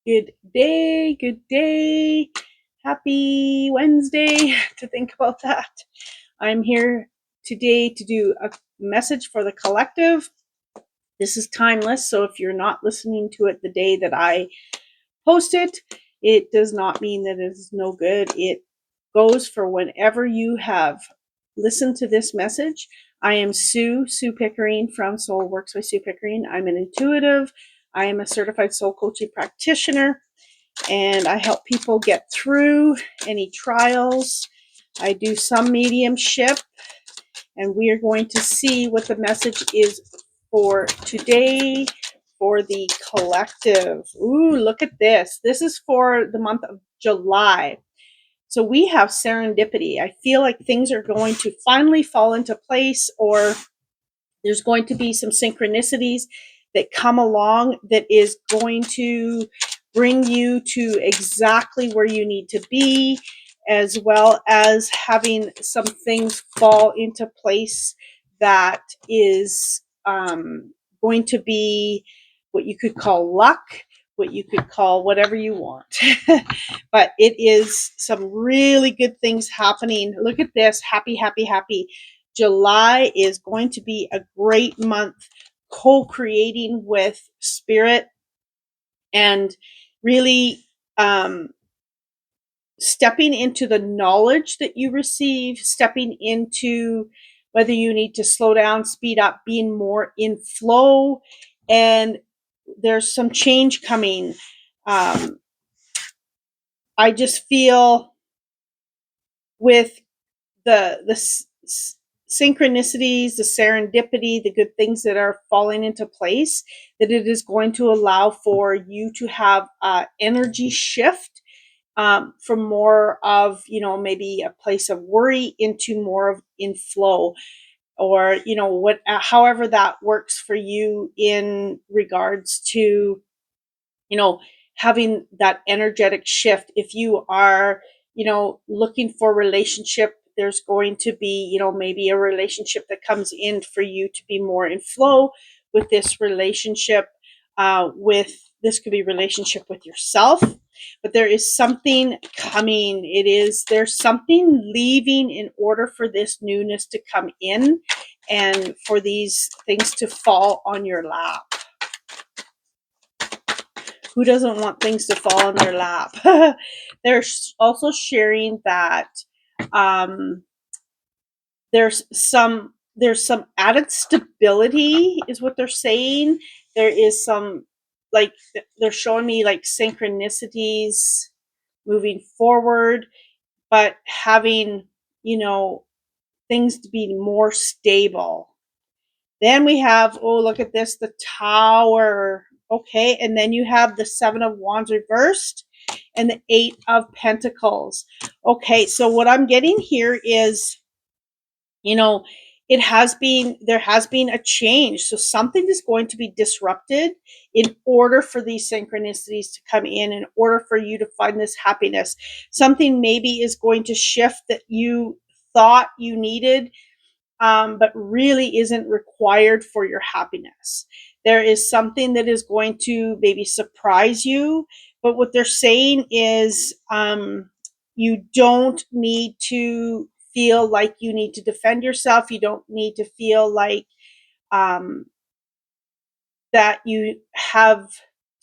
Good day, good day. Happy Wednesday to think about that. I'm here today to do a message for the collective. This is timeless, so if you're not listening to it the day that I post it, it does not mean that it is no good. It goes for whenever you have listened to this message. I am Sue Pickering from Soul Works by Sue Pickering. I'm an intuitive. I am a certified soul coaching practitioner, and I help people get through any trials. I do some mediumship, and we are going to see what the message is for today for the collective. Ooh, look at this. This is for the month of July. So we have serendipity. I feel like things are going to finally fall into place, or there's going to be some synchronicities that come along that is going to bring you to exactly where you need to be, as well as having some things fall into place that is going to be what you could call luck, what you could call whatever you want. But it is some really good things happening. Look at this. Happy, happy, happy. July is going to be a great month co-creating with spirit and really stepping into the knowledge that you receive, stepping into whether you need to slow down, speed up, being more in flow. And there's some change coming. I just feel with the synchronicities, the serendipity, the good things that are falling into place, that it is going to allow for you to have energy shift from more of, maybe a place of worry into more of in flow, or, however that works for you in regards to, you know, having that energetic shift. If you are, looking for relationship, there's going to be, maybe a relationship that comes in for you to be more in flow with this relationship. With this could be relationship with yourself, but there is something coming. There's something leaving in order for this newness to come in and for these things to fall on your lap. Who doesn't want things to fall in their lap? They're also sharing that um, there's some added stability, is what they're saying. There is some, like, they're showing me like synchronicities moving forward, but having, things to be more stable. Then we have, oh, look at this, the Tower. Okay, and then you have the Seven of Wands reversed and the Eight of Pentacles. Okay, so what I'm getting here is, there has been a change. So something is going to be disrupted in order for these synchronicities to come in order for you to find this happiness. Something maybe is going to shift that you thought you needed, but really isn't required for your happiness. There is something that is going to maybe surprise you, but what they're saying is, you don't need to feel like you need to defend yourself. You don't need to feel like um, that you have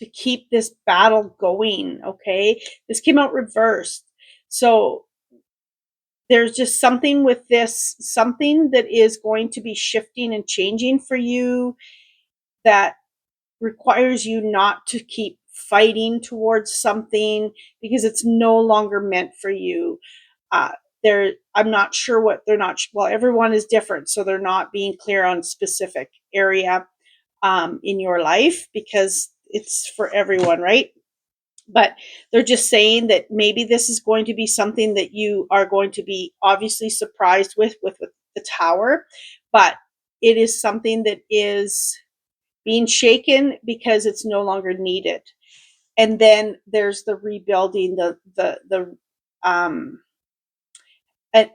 to keep this battle going. Okay, this came out reversed. So there's just something with this, something that is going to be shifting and changing for you that requires you not to keep fighting towards something because it's no longer meant for you. Uh, I'm not sure what they're not, well, everyone is different, so they're not being clear on specific area in your life because it's for everyone, right? But they're just saying that maybe this is going to be something that you are going to be obviously surprised with the Tower, but it is something that is being shaken because it's no longer needed. And then there's the rebuilding, the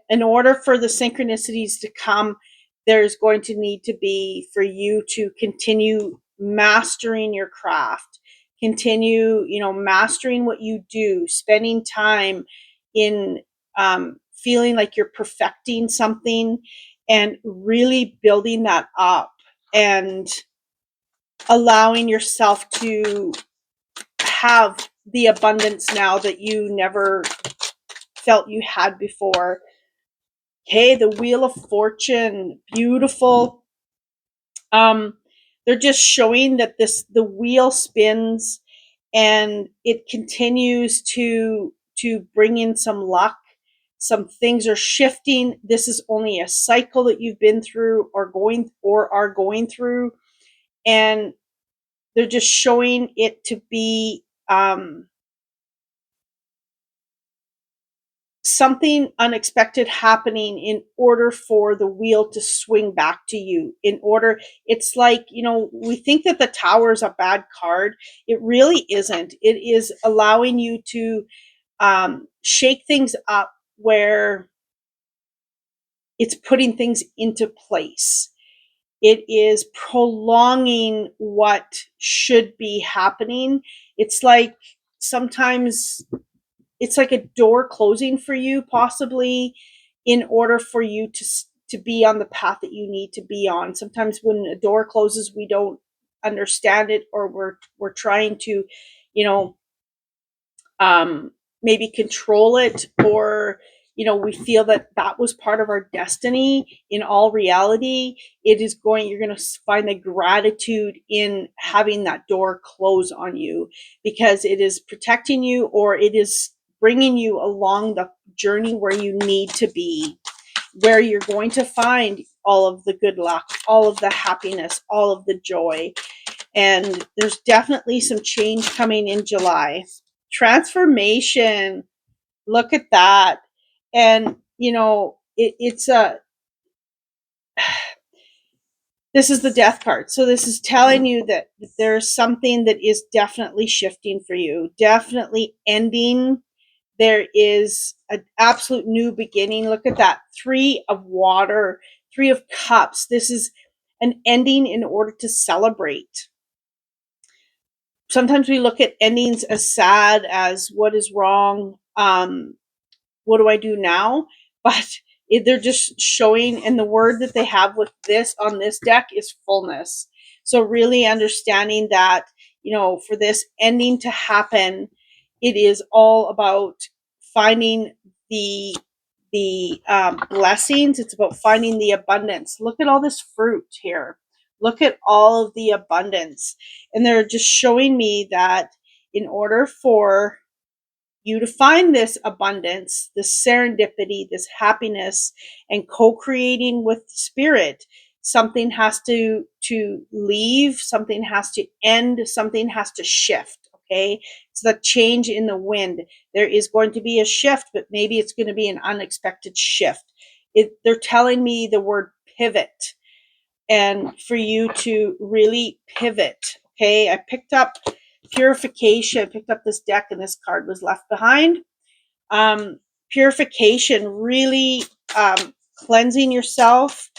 in order for the synchronicities to come, there's going to need to be for you to continue mastering your craft, continue, mastering what you do, spending time in feeling like you're perfecting something and really building that up and allowing yourself to have the abundance now that you never felt you had before. Okay, the Wheel of Fortune, beautiful. They're just showing that the wheel spins and it continues to bring in some luck. Some things are shifting. This is only a cycle that you've been through or are going through, and they're just showing it to be something unexpected happening in order for the wheel to swing back to you. It's like, we think that the Tower is a bad card. It really isn't. It is allowing you to shake things up where it's putting things into place. It is prolonging what should be happening. It's like sometimes it's like a door closing for you, possibly, in order for you to be on the path that you need to be on. Sometimes when a door closes, we don't understand it, or we're trying to, you know, maybe control it, or we feel that was part of our destiny. In all reality, you're going to find the gratitude in having that door close on you, because it is protecting you, or it is bringing you along the journey where you need to be, where you're going to find all of the good luck, all of the happiness, all of the joy. And there's definitely some change coming in July. Transformation. Look at that. And, it's this is the Death card. So this is telling you that there's something that is definitely shifting for you, definitely ending. There is an absolute new beginning. Look at that. 3 of water, 3 of cups. This is an ending in order to celebrate. Sometimes we look at endings as sad, as what is wrong. What do I do now? But they're just showing, and the word that they have with this on this deck is fullness. So really understanding that, for this ending to happen, it is all about finding the blessings. It's about finding the abundance. Look at all this fruit here. Look at all of the abundance. And they're just showing me that in order for you to find this abundance, this serendipity, this happiness, and co-creating with spirit, something has to leave, something has to end, something has to shift. Okay, it's the change in the wind. There is going to be a shift, but maybe it's going to be an unexpected shift. They're telling me the word pivot, and for you to really pivot. Okay, I picked up purification. I picked up this deck, and this card was left behind. Purification, really cleansing yourself,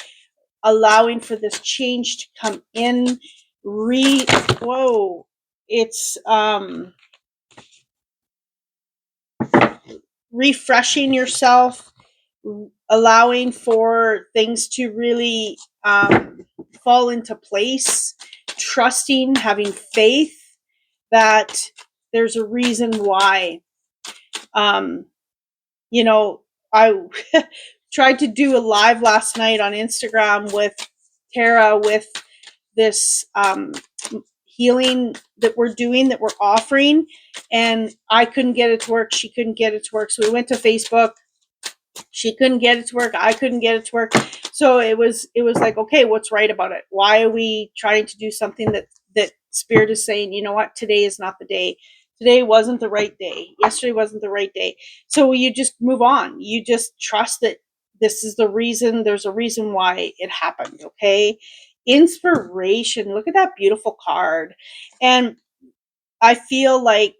allowing for this change to come in. It's refreshing yourself, allowing for things to really fall into place, trusting, having faith that there's a reason why. I tried to do a live last night on Instagram with Tara, with this healing that we're doing, that we're offering, and I couldn't get it to work. She couldn't get it to work. So we went to Facebook. She couldn't get it to work. I couldn't get it to work. So it was like, okay, what's right about it? Why are we trying to do something that Spirit is saying, you know what, today is not the day. Today wasn't the right day. Yesterday wasn't the right day. So you just move on. You just trust that this is the reason. There's a reason why it happened. Okay. Inspiration. Look at that beautiful card. And I feel like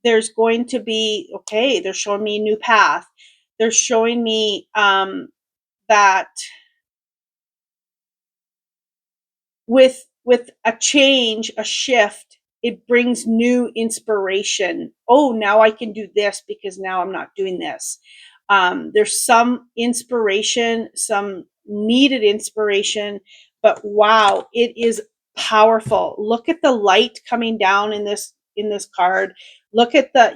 there's going to be, okay, they're showing me a new path. They're showing me that with a change, a shift, it brings new inspiration. Oh, now I can do this because now I'm not doing this. There's some inspiration, some needed inspiration, but wow, it is powerful. Look at the light coming down in this card. Look at the,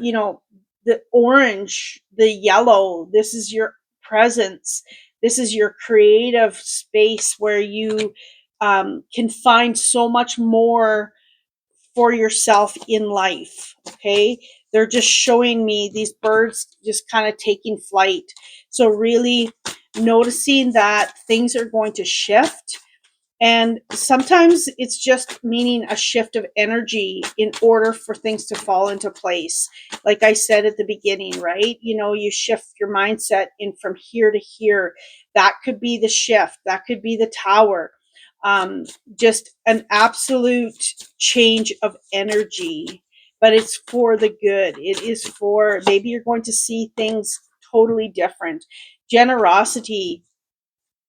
the orange, the yellow. This is your presence. This is your creative space where you can find so much more for yourself in life. Okay. They're just showing me these birds just kind of taking flight. So, really noticing that things are going to shift. And sometimes it's just meaning a shift of energy in order for things to fall into place. Like I said at the beginning, right? You shift your mindset in from here to here. That could be the shift, that could be the tower. Just an absolute change of energy, but it's for the good. It is for maybe you're going to see things totally different. Generosity,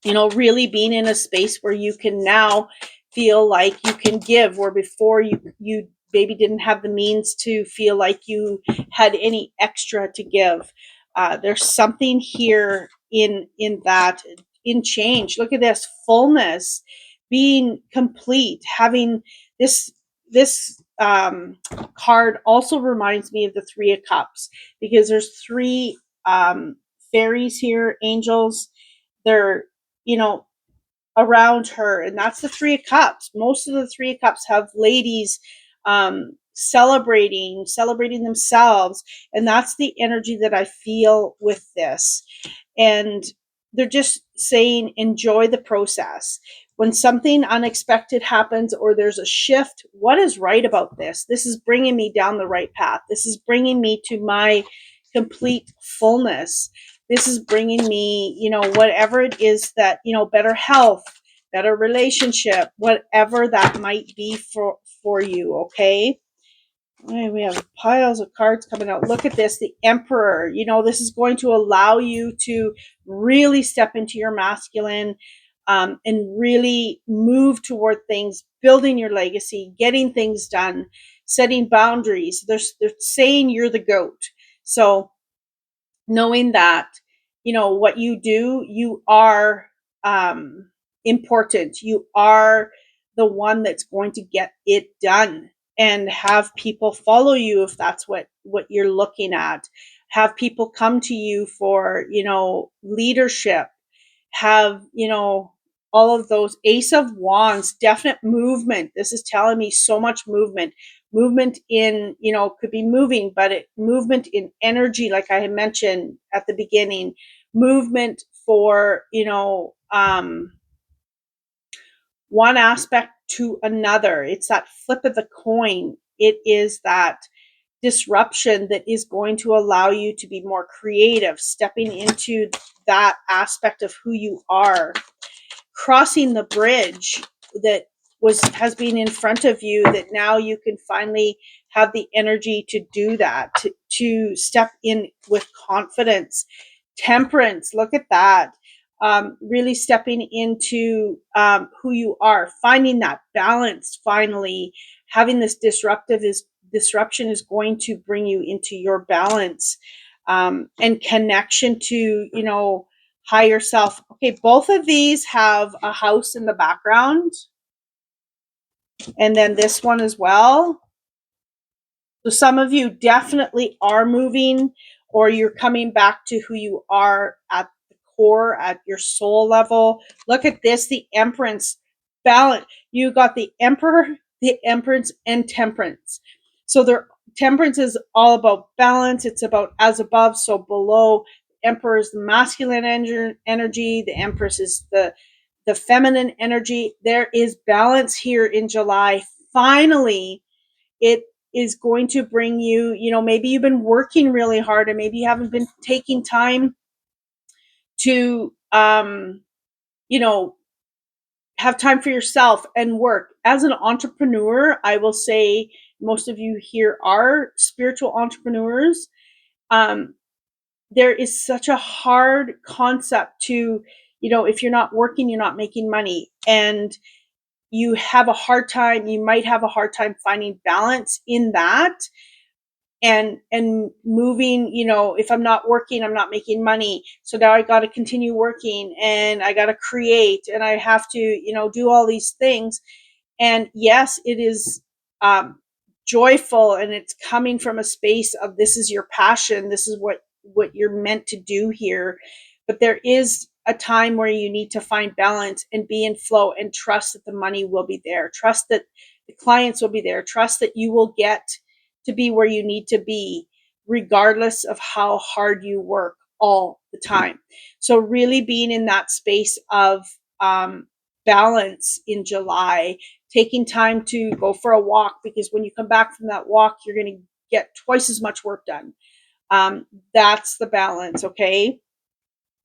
really being in a space where you can now feel like you can give, where before you maybe didn't have the means to feel like you had any extra to give. There's something here in that, in change. Look at this fullness, being complete, having this card also reminds me of the Three of Cups, because there's three fairies here, angels. They're, you know, around her, and that's the Three of Cups. Most of the Three of Cups have ladies celebrating themselves, and that's the energy that I feel with this. And they're just saying enjoy the process. When something unexpected happens or there's a shift, what is right about this? This is bringing me down the right path. This is bringing me to my complete fullness. This is bringing me, whatever it is that, better health, better relationship, whatever that might be for you. Okay. We have piles of cards coming out. Look at this, the Emperor. This is going to allow you to really step into your masculine, and really move toward things, building your legacy, getting things done, setting boundaries. They're saying you're the GOAT. So knowing that, what you do, you are important. You are the one that's going to get it done, and have people follow you if that's what you're looking at. Have people come to you for, leadership. Have, all of those. Ace of Wands, definite movement. This is telling me so much movement in, could be moving, but movement in energy, like I had mentioned at the beginning. Movement for, one aspect to another. It's that flip of the coin. It is that disruption that is going to allow you to be more creative, stepping into that aspect of who you are, crossing the bridge that has been in front of you, that now you can finally have the energy to do that, to step in with confidence. Temperance, look at that. Really stepping into who you are, finding that balance. Finally, having this disruption is going to bring you into your balance, and connection to, higher self. Okay, both of these have a house in the background, and then this one as well. So some of you definitely are moving, or you're coming back to who you are at the core, at your soul level. Look at this, the Empress. Balance. You got the Emperor, the Empress, and Temperance. So Temperance is all about balance. It's about as above, so below. Emperor is the masculine energy. The Empress is the feminine energy. There is balance here in July. Finally, it is going to bring you, maybe you've been working really hard, and maybe you haven't been taking time to, have time for yourself and work. As an entrepreneur, I will say most of you here are spiritual entrepreneurs. There is such a hard concept to, if you're not working, you're not making money. And you have a hard time, you might have a hard time finding balance in that, and moving, if I'm not working, I'm not making money, so now I got to continue working, and I got to create, and I have to, do all these things. And yes, it is joyful, and it's coming from a space of, this is your passion, this is what you're meant to do here. But there is a time where you need to find balance and be in flow, and trust that the money will be there, trust that the clients will be there, trust that you will get to be where you need to be, regardless of how hard you work all the time. So really being in that space of balance in July, taking time to go for a walk, because when you come back from that walk, you're going to get twice as much work done. That's the balance, okay?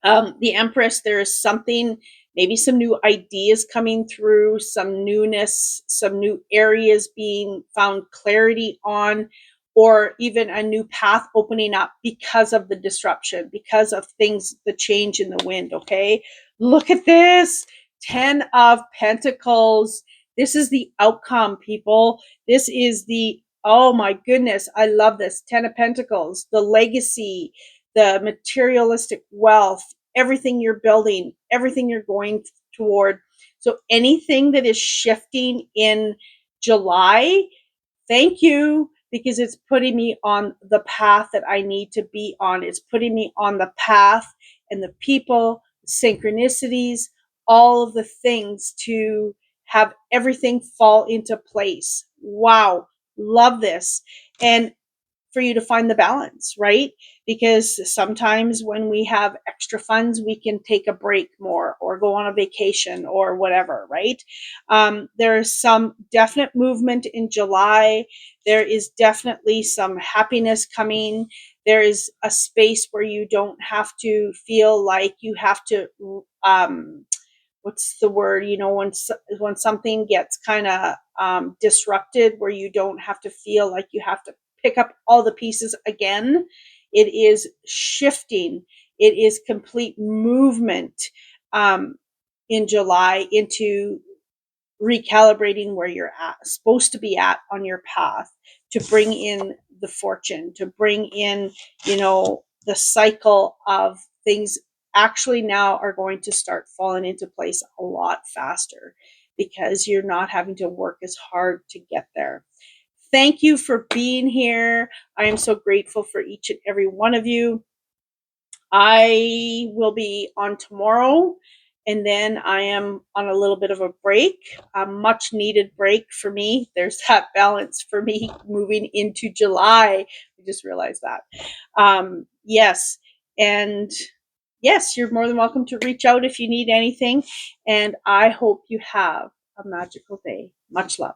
The Empress, there is something, maybe some new ideas coming through, some newness, some new areas being found clarity on, or even a new path opening up because of the disruption, because of things, the change in the wind, okay? Look at this, 10 of Pentacles. This is the outcome, people. This is the, oh my goodness, I love this. 10 of Pentacles, the legacy, the materialistic wealth, everything you're building, everything you're going toward. So anything that is shifting in July, thank you, because it's putting me on the path that I need to be on. It's putting me on the path, and the people, synchronicities, all of the things to have everything fall into place. Wow, love this. And for you to find the balance, right? Because sometimes when we have extra funds, we can take a break more, or go on a vacation, or whatever, right? There is some definite movement in July. There is definitely some happiness coming. There is a space where you don't have to feel like you have to, what's the word, when something gets kind of disrupted, where you don't have to feel like you have to pick up all the pieces again. It is shifting. It is complete movement in July into recalibrating where you're supposed to be at on your path, to bring in the fortune, to bring in, the cycle of things actually now are going to start falling into place a lot faster, because you're not having to work as hard to get there. Thank you for being here. I am so grateful for each and every one of you. I will be on tomorrow, and then I am on a little bit of a break, a much needed break for me. There's that balance for me moving into July. I just realized that. Yes. And yes, you're more than welcome to reach out if you need anything. And I hope you have a magical day. Much love.